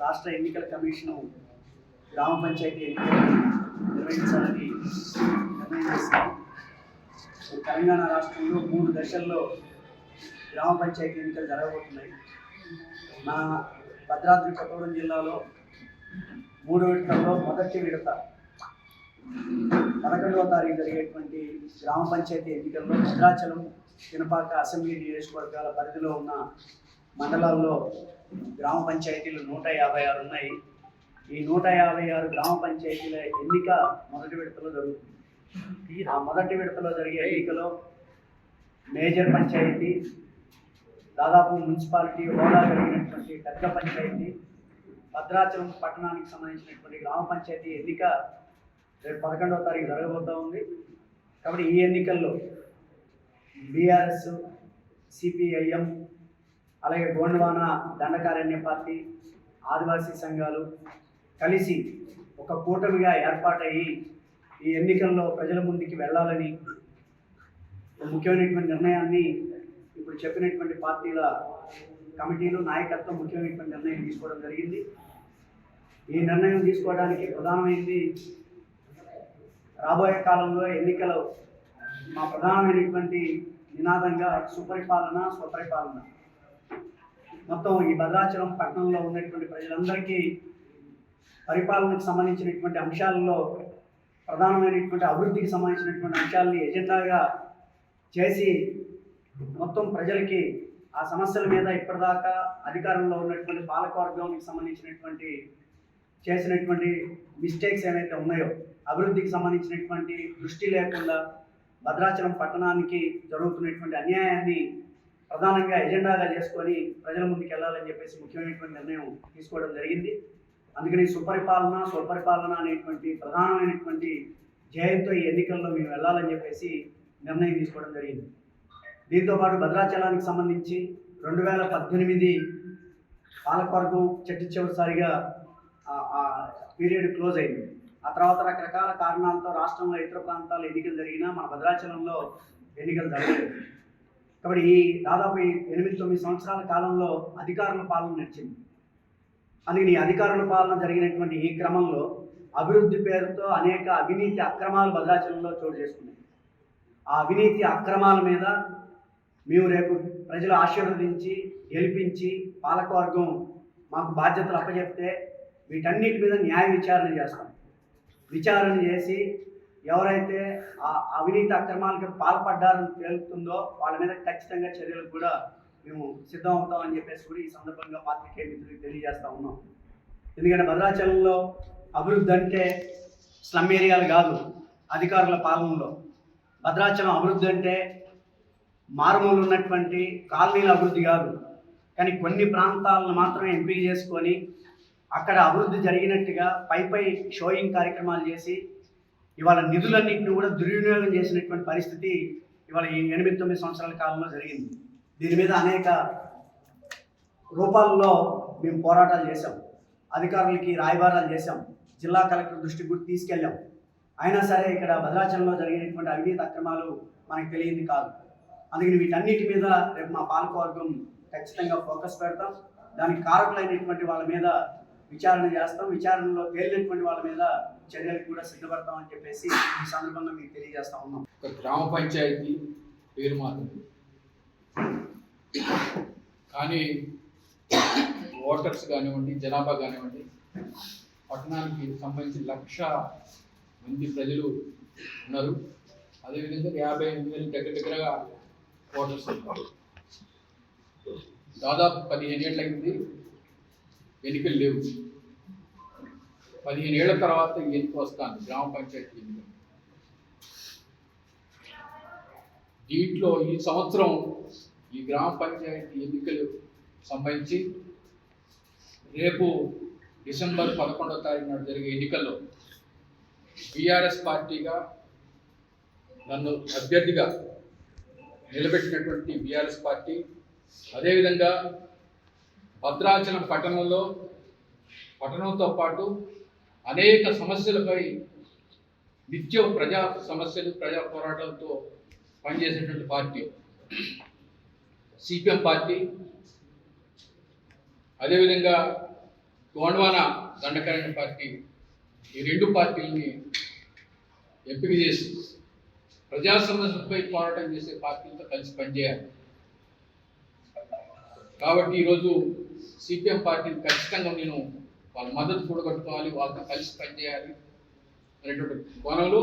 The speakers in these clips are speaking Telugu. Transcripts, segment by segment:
రాష్ట్ర ఎన్నికల కమిషను గ్రామ పంచాయతీ ఎన్నికలు నిర్వహించాలని నిర్ణయం చేసింది. తెలంగాణ రాష్ట్రంలో 3 దశల్లో గ్రామ పంచాయతీ ఎన్నికలు జరగబోతున్నాయి. మన భద్రాద్రి కొత్తగూడెం జిల్లాలో 3 విడతల్లో మొదటి విడత 11వ తారీఖు జరిగేటువంటి గ్రామ పంచాయతీ ఎన్నికల్లో భద్రాచలం, పినపాక అసెంబ్లీ నియోజకవర్గాల పరిధిలో ఉన్న మండలాల్లో గ్రామ పంచాయతీలు 156 ఉన్నాయి. ఈ 156 గ్రామ పంచాయతీల ఎన్నిక మొదటి విడతలో జరుగుతుంది. ఆ మొదటి విడతలో జరిగే ఎన్నికలో మేజర్ పంచాయతీ, దాదాపు మున్సిపాలిటీ హోదా కలిగినటువంటి పెద్ద పంచాయతీ, భద్రాచలం పట్టణానికి సంబంధించినటువంటి గ్రామ పంచాయతీ ఎన్నిక రేపు 11వ తారీఖు జరగబోతూ ఉంది. కాబట్టి ఈ ఎన్నికల్లో బీఆర్ఎస్, సిపిఐఎం, అలాగే గోండ్వాన దండకారణ్య పార్టీ, ఆదివాసీ సంఘాలు కలిసి ఒక కూటమిగా ఏర్పాటయ్యి ఈ ఎన్నికల్లో ప్రజల ముందుకి వెళ్ళాలని ముఖ్యమైనటువంటి నిర్ణయాన్ని ఇప్పుడు చెప్పినటువంటి పార్టీల కమిటీలు, నాయకత్వం ముఖ్యమైనటువంటి నిర్ణయం తీసుకోవడం జరిగింది. ఈ నిర్ణయం తీసుకోవడానికి ప్రధానమైంది రాబోయే కాలంలో ఎన్నికలు మా ప్రధానమైనటువంటి నినాదంగా సుపరిపాలన, స్వపరిపాలన. మొత్తం ఈ భద్రాచలం పట్టణంలో ఉన్నటువంటి ప్రజలందరికీ పరిపాలనకు సంబంధించినటువంటి అంశాలలో ప్రధానమైనటువంటి అభివృద్ధికి సంబంధించినటువంటి అంశాలని ఎజెండాగా చేసి మొత్తం ప్రజలకి ఆ సమస్యల మీద ఇప్పటిదాకా అధికారంలో ఉన్నటువంటి పాలకవర్గానికి సంబంధించినటువంటి చేసినటువంటి మిస్టేక్స్ ఏవైతే ఉన్నాయో, అభివృద్ధికి సంబంధించినటువంటి దృష్టి లేకుండా భద్రాచలం పట్టణానికి జరుగుతున్నటువంటి అన్యాయాన్ని ప్రధానంగా ఎజెండాగా చేసుకొని ప్రజల ముందుకు వెళ్ళాలని చెప్పేసి ముఖ్యమైనటువంటి నిర్ణయం తీసుకోవడం జరిగింది. అందుకని సుపరిపాలన, స్వపరిపాలన అనేటువంటి ప్రధానమైనటువంటి ధ్యేయంతో ఈ ఎన్నికల్లో మేము వెళ్ళాలని చెప్పేసి నిర్ణయం తీసుకోవడం జరిగింది. దీంతోపాటు భద్రాచలానికి సంబంధించి 2018 పాలకవర్గం చివరిసారిగా ఆ పీరియడ్ క్లోజ్ అయింది. ఆ తర్వాత రకరకాల కారణాలతో రాష్ట్రంలో ఇతర ప్రాంతాల్లో ఎన్నికలు జరిగినా మన భద్రాచలంలో ఎన్నికలు జరగలేదు. కాబట్టి ఈ దాదాపు 8-9 సంవత్సరాల కాలంలో అధికారుల పాలన నడిచింది. అందుకని ఈ అధికారుల పాలన జరిగినటువంటి ఈ క్రమంలో అభివృద్ధి పేరుతో అనేక అవినీతి అక్రమాలు భద్రాచలంలో చోటు చేసుకున్నాయి. ఆ అవినీతి అక్రమాల మీద మేము రేపు ప్రజలు ఆశీర్వదించి గెలిపించి పాలకవర్గం మాకు బాధ్యతలు అప్పచెప్తే వీటన్నిటి మీద న్యాయ విచారణ చేస్తాం. విచారణ చేసి ఎవరైతే ఆ అవినీతి అక్రమాలకు పాల్పడ్డారని తేలుతుందో వాళ్ళ మీద ఖచ్చితంగా చర్యలకు కూడా మేము సిద్ధం అవుతామని చెప్పేసి కూడా ఈ సందర్భంగా పాత్రికేయ మిత్రులకు తెలియజేస్తూ ఉన్నాం. ఎందుకంటే భద్రాచలంలో అభివృద్ధి అంటే స్లమ్ ఏరియాలు కాదు. అధికారుల పాలనలో భద్రాచలం అభివృద్ధి అంటే మారుమూలు ఉన్నటువంటి కాలనీల అభివృద్ధి కాదు. కానీ కొన్ని ప్రాంతాలను మాత్రమే ఎంపిక చేసుకొని అక్కడ అభివృద్ధి జరిగినట్టుగా పై షోయింగ్ కార్యక్రమాలు చేసి ఇవాళ నిధులన్నింటినీ కూడా దుర్వినియోగం చేసినటువంటి పరిస్థితి ఇవాళ ఈ 8-9 సంవత్సరాల కాలంలో జరిగింది. దీని మీద అనేక రూపాల్లో మేము పోరాటాలు చేశాం, అధికారులకి రాయబారాలు చేశాం, జిల్లా కలెక్టర్ దృష్టికి కూడా తీసుకెళ్ళాం. అయినా సరే ఇక్కడ భద్రాచలంలో జరిగినటువంటి అవినీతి అక్రమాలు మనకు తెలియంది కాదు. అందుకని వీటన్నిటి మీద రేపు మా పాలకవర్గం ఖచ్చితంగా ఫోకస్ పెడతాం. దానికి కారకులైనటువంటి వాళ్ళ మీద విచారణ చేస్తాం. విచారణలో తేలినటువంటి వాళ్ళ మీద చర్యలకు కూడా సిద్ధపడతాం అని చెప్పేసి ఈ సందర్భంగా మీకు తెలియజేస్తా ఉన్నాం. ఒక గ్రామ పంచాయతీ పేరు మాత్రం, కానీ ఓటర్స్ కానివ్వండి, జనాభా కానివ్వండి, పట్టణానికి సంబంధించి 1,00,000 మంది ప్రజలు ఉన్నారు. అదేవిధంగా 58,000 దగ్గరగా ఓటర్స్ ఉన్నారు. దాదాపు 15 ఏళ్ళైంది ఎన్నికలు లేవు. 15 ఏళ్ల తర్వాత ఎన్నిక వస్తాను గ్రామ పంచాయతీ ఎన్నిక. దీంట్లో ఈ సంవత్సరం ఈ గ్రామ పంచాయతీ ఎన్నికలు సంబంధించి రేపు డిసెంబర్ 11వ తారీఖు నాడు జరిగే ఎన్నికల్లో బీఆర్ఎస్ పార్టీగా నన్ను అభ్యర్థిగా నిలబెట్టినటువంటి బీఆర్ఎస్ పార్టీ, అదేవిధంగా భద్రాచలం పట్టణంతో పాటు అనేక సమస్యలపై నిత్యం ప్రజా సమస్యలు, ప్రజా పోరాటాలతో పనిచేసేటువంటి పార్టీ సిపిఎం పార్టీ, అదేవిధంగా గోండ్వాన దండకారణ్య పార్టీ ఈ రెండు పార్టీలని ఎంపిక చేసి ప్రజా సమస్యలపై పోరాటం చేసే పార్టీలతో కలిసి పనిచేయాలి. కాబట్టి ఈరోజు సిపిఎం పార్టీని ఖచ్చితంగా నేను వాళ్ళ మద్దతు కూడగట్టుకోవాలి, వాళ్ళతో కలిసి పనిచేయాలి అనేటువంటి కోణంలో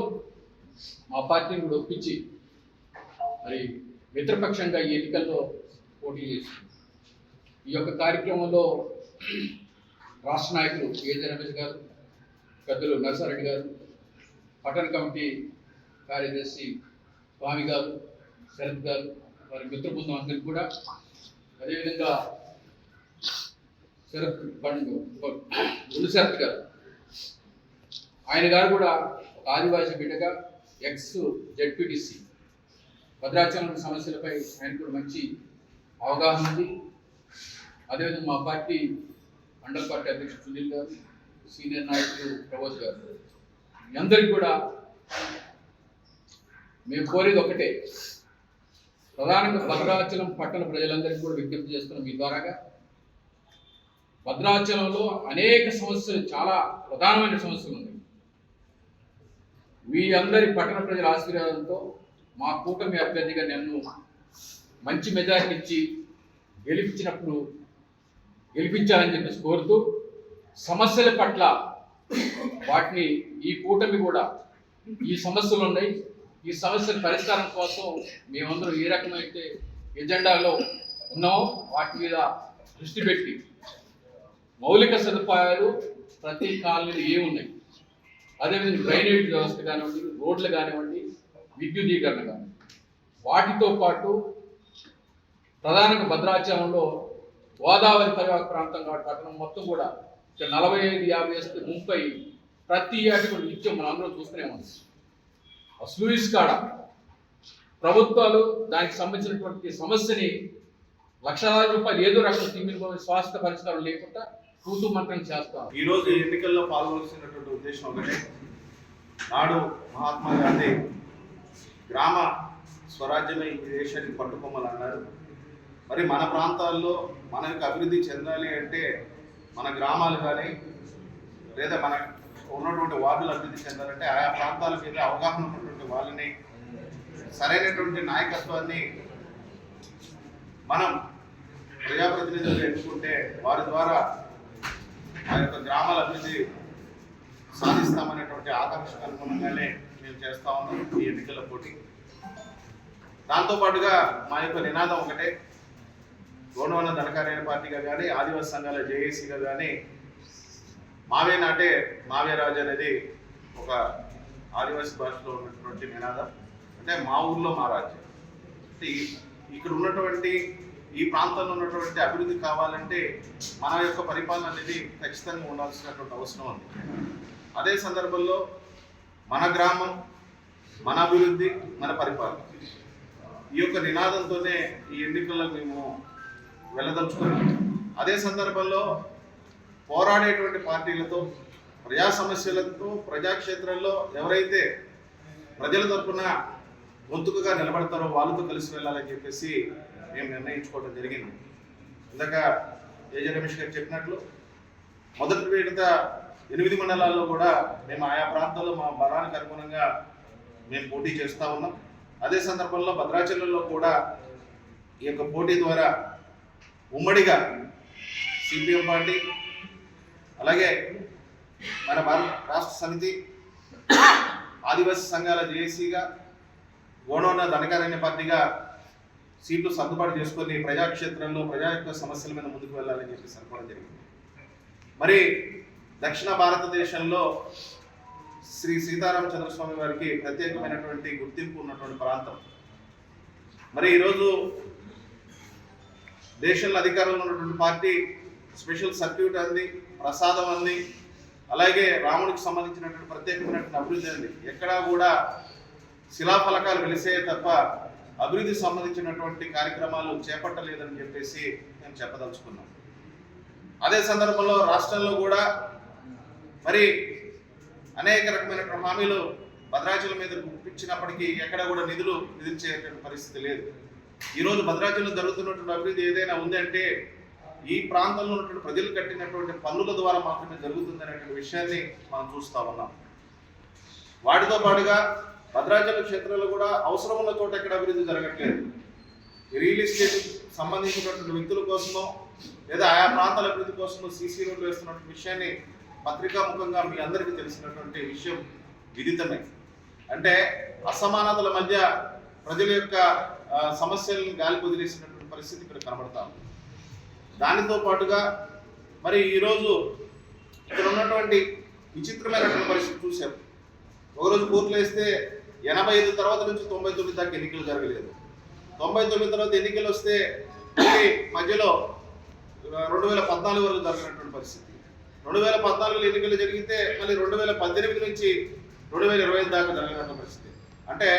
మా పార్టీని కూడా ఒప్పించి మరి మిత్రపక్షంగా ఈ ఎన్నికల్లో పోటీ చేసింది. ఈ యొక్క కార్యక్రమంలో రాష్ట్ర నాయకులు ఏజే రమేష్ గారు, పెద్దలు నరసారెడ్డి గారు, పట్టణ కమిటీ కార్యదర్శి స్వామి గారు, శరత్ గారు, వారి మిత్ర బృందం అందరికీ కూడా, అదేవిధంగా శరత్ గారు, ఆయన గారు కూడా ఒక ఆదివాసీ బిడ్డగా ఎక్స్ జెడ్పీటీసీ భద్రాచలం సమస్యలపై ఆయన కూడా మంచి అవగాహన ఉంది. అదేవిధంగా మా పార్టీ మండల పార్టీ అధ్యక్షుడు సునీల్ గారు, సీనియర్ నాయకులు ప్రబోధ్ గారు, మీ అందరికీ కూడా మేము కోరేది ఒకటే, ప్రధానంగా భద్రాచలం పట్టణ ప్రజలందరికీ కూడా విజ్ఞప్తి చేస్తున్నాం మీ ద్వారాగా. భద్రాచలంలో అనేక సమస్యలు, చాలా ప్రధానమైన సమస్యలు ఉన్నాయి. మీ అందరి పట్టణ ప్రజల ఆశీర్వాదంతో మా కూటమి అభ్యర్థిగా నన్ను మంచి మెజారిటీ ఇచ్చి గెలిపించాలని చెప్పేసి కోరుతూ, సమస్యల పట్ల వాటిని ఈ కూటమి కూడా ఈ సమస్యలు ఉన్నాయి, ఈ సమస్యల పరిష్కారం కోసం మేమందరం ఏ రకమైతే ఎజెండాలో ఉన్నామో వాటి మీద దృష్టి పెట్టి మౌలిక సదుపాయాలు ప్రతి కాలనీలో ఏమున్నాయి, అదేవిధంగా డ్రైనేజ్ వ్యవస్థ కానివ్వండి, రోడ్లు కానివ్వండి, విద్యుదీకరణ కానివ్వండి, వాటితో పాటు ప్రధానంగా భద్రాచలంలో గోదావరి పరివాహక ప్రాంతం కాబట్టి పట్టణం మొత్తం కూడా 45-50 వేస్తే 30 ప్రతి ఏటి కూడా నిత్యం మనం అందరం చూస్తూనే ఉన్నాం. స్లూయిస్ కాడ ప్రభుత్వాలు దానికి సంబంధించినటువంటి సమస్యని లక్షలాది రూపాయలు ఏదో రకం తిమ్మిన స్వాస్థ్య పరిష్కారం లేకుండా కూతు మంత్రం చేస్తాం. ఈరోజు ఎన్నికల్లో పాల్గొనాల్సినటువంటి ఉద్దేశం ఒకటే, నాడు మహాత్మా గాంధీ గ్రామ స్వరాజ్యమే ఈ దేశానికి పట్టుకోమని అన్నారు. మరి మన ప్రాంతాల్లో మనకు అభివృద్ధి చెందాలి అంటే మన గ్రామాలు కానీ లేదా మన ఉన్నటువంటి వార్డులు అభివృద్ధి చెందాలంటే ఆయా ప్రాంతాల మీద అవగాహన ఉన్నటువంటి వాళ్ళని, సరైనటువంటి నాయకత్వాన్ని మనం ప్రజాప్రతినిధులు ఎన్నుకుంటే వారి ద్వారా ఆ యొక్క గ్రామాల అభివృద్ధి సాధిస్తామనేటువంటి ఆకాంక్షకు అనుగుణంగానే మేము చేస్తా ఉన్నాం ఈ ఎన్నికల పోటీ. దాంతోపాటుగా మా యొక్క నినాదం ఒకటే, గోండ్వాన దండకారణ్య పార్టీగా కానీ ఆదివాసీ సంఘాల జేఏసీగా కానీ మావే నాటే మావే రాజు అనేది ఒక ఆదివాసీ భాషలో ఉన్నటువంటి నినాదం. అంటే మా ఊర్లో మా రాజ్యం. అంటే ఇక్కడ ఉన్నటువంటి ఈ ప్రాంతంలో ఉన్నటువంటి అభివృద్ధి కావాలంటే మన యొక్క పరిపాలన అనేది ఖచ్చితంగా ఉండాల్సినటువంటి అవసరం ఉంది. అదే సందర్భంలో మన గ్రామం, మన అభివృద్ధి, మన పరిపాలన, ఈ యొక్క నినాదంతోనే ఈ ఎన్నికల్లో మేము వెళ్ళదలుచుకున్నాం. అదే సందర్భంలో పోరాడేటువంటి పార్టీలతో, ప్రజా సమస్యలతో, ప్రజాక్షేత్రంలో ఎవరైతే ప్రజల తరఫున గొంతుకుగా నిలబడతారో వాళ్ళతో కలిసి వెళ్ళాలని చెప్పేసి మేము నిర్ణయించుకోవడం జరిగింది. ఇందాక ఏజే రమేష్ గారు చెప్పినట్లు మొదటి విడత 8 మండలాల్లో కూడా మేము ఆయా ప్రాంతాల్లో మా బలానికి అనుగుణంగా మేము పోటీ చేస్తూ ఉన్నాం. అదే సందర్భంలో భద్రాచలంలో కూడా ఈ యొక్క పోటీ ద్వారా ఉమ్మడిగా సిపిఎం పార్టీ, అలాగే మన రాష్ట్ర సమితి, ఆదివాసీ సంఘాల జేఏసీగా, గోండ్వాన దండకారణ్య పార్టీగా సీట్లు సర్దుబాటు చేసుకొని ప్రజాక్షేత్రంలో ప్రజా యొక్క సమస్యల మీద ముందుకు వెళ్ళాలని చెప్పి అనుకోవడం జరిగింది. మరి దక్షిణ భారతదేశంలో శ్రీ సీతారామచంద్రస్వామి వారికి ప్రత్యేకమైనటువంటి గుర్తింపు ఉన్నటువంటి ప్రాంతం. మరి ఈరోజు దేశంలో అధికారంలో ఉన్నటువంటి పార్టీ స్పెషల్ సర్క్యూట్ అంది, ప్రసాదం అంది, అలాగే రాముడికి సంబంధించినటువంటి ప్రత్యేకమైనటువంటి అభివృద్ధి అంది. ఎక్కడా కూడా శిలాఫలకాలు వెలిసే తప్ప అభివృద్ధికి సంబంధించినటువంటి కార్యక్రమాలు చేపట్టలేదని చెప్పేసి మేము చెప్పదలుచుకున్నాం. అదే సందర్భంలో రాష్ట్రంలో కూడా మరి అనేక రకమైనటువంటి హామీలు భద్రాచలం మీద గుర్తించినప్పటికీ ఎక్కడ కూడా నిధులు విధించేటువంటి పరిస్థితి లేదు. ఈరోజు భద్రాచలంలో జరుగుతున్నటువంటి అభివృద్ధి ఏదైనా ఉందంటే ఈ ప్రాంతంలో ఉన్నటువంటి ప్రజలు కట్టినటువంటి పన్నుల ద్వారా మాత్రమే జరుగుతుంది అనేటువంటి విషయాన్ని మనం చూస్తా ఉన్నాం. వాటితో పాటుగా భద్రాచలం క్షేత్రంలో కూడా అవసరం ఉన్న చోట ఎక్కడ అభివృద్ధి జరగట్లేదు. రియల్ ఎస్టేట్ సంబంధించినటువంటి వ్యక్తుల కోసమో లేదా ఆయా ప్రాంతాల అభివృద్ధి కోసమో సీసీ రోడ్లు వేస్తున్నటువంటి విషయాన్ని పత్రికాముఖంగా మీ అందరికీ తెలిసినటువంటి విషయం విదితమే. అంటే అసమానతల మధ్య ప్రజల యొక్క సమస్యలను గాలి వదిలేసినటువంటి పరిస్థితి ఇక్కడ కనబడతాం. దానితో పాటుగా మరి ఈరోజు ఇక్కడ ఉన్నటువంటి విచిత్రమైనటువంటి పరిస్థితి చూసాం. ఒకరోజు కోర్టులు వేస్తే 85 తర్వాత నుంచి 99 దాకా ఎన్నికలు జరగలేదు. 99 తర్వాత ఎన్నికలు వస్తే మధ్యలో 2014 వరకు జరిగినటువంటి పరిస్థితి. 2014 ఎన్నికలు జరిగితే మళ్ళీ 2018 నుంచి 2020 దాకా జరిగినటువంటి పరిస్థితి. అంటే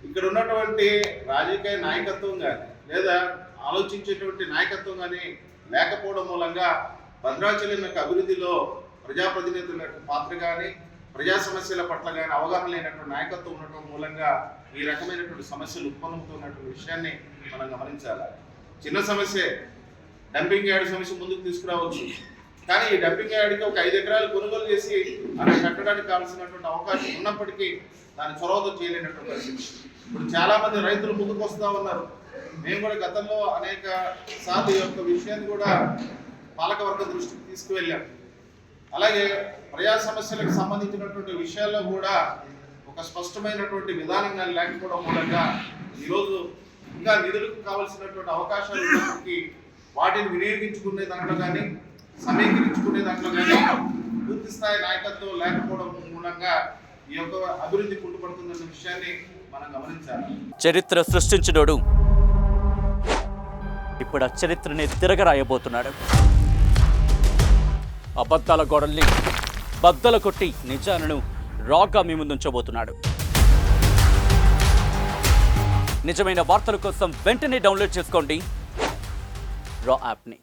ఇక్కడ ఉన్నటువంటి రాజకీయ నాయకత్వం కానీ లేదా ఆలోచించేటువంటి నాయకత్వం కానీ లేకపోవడం మూలంగా భద్రాచలం యొక్క అభివృద్ధిలో ప్రజాప్రతినిధుల యొక్క పాత్ర కానీ ప్రజా సమస్యల పట్ల కానీ అవగాహన లేనటువంటి నాయకత్వం ఉండటం మూలంగా ఈ రకమైనటువంటి సమస్యలు ఉత్పన్నమవుతున్నటువంటి విషయాన్ని మనం గమనించాలి. చిన్న సమస్య డంపింగ్ యార్డ్ సమస్య ముందుకు తీసుకురావచ్చు, కానీ ఈ డంపింగ్ యార్డ్కి ఒక 5 ఎకరాలు కొనుగోలు చేసి అలా కట్టడానికి కావాల్సినటువంటి అవకాశం ఉన్నప్పటికీ దాని చొరవతో చేయలేనటువంటి పరిస్థితి. ఇప్పుడు చాలా మంది రైతులు ముందుకు వస్తూ ఉన్నారు. మేము కూడా గతంలో అనేక సార్లు ఈ యొక్క విషయాన్ని కూడా పాలకవర్గ దృష్టికి తీసుకువెళ్ళాం. అలాగే ప్రజా సమస్యలకు సంబంధించినటువంటి విషయాల్లో కూడా ఒక స్పష్టమైనటువంటి విధానంగా లేకపోవడం మూలంగా ఈరోజు ఇంకా నిధులకు కావాల్సినటువంటి అవకాశాలు ఉన్నప్పటికీ వాటిని వినియోగించుకునే దాంట్లో కానీ సమీకరించుకునే దాంట్లో కానీ పూర్తి స్థాయి నాయకత్వం లేకపోవడం మూలంగా ఈ యొక్క అభివృద్ధి కుంటుపడుతుందన్న విషయాన్ని మనం గమనించాలి. చరిత్ర సృష్టించినోడు ఇప్పుడు ఆ చరిత్రని తిరగరాయబోతున్నాడు. అబద్ధాల గోడల్ని బద్దలు కొట్టి నిజాలను రాగా మీ ముందుంచబోతున్నాడు. నిజమైన వార్తల కోసం వెంటనే డౌన్లోడ్ చేసుకోండి రా యాప్ని.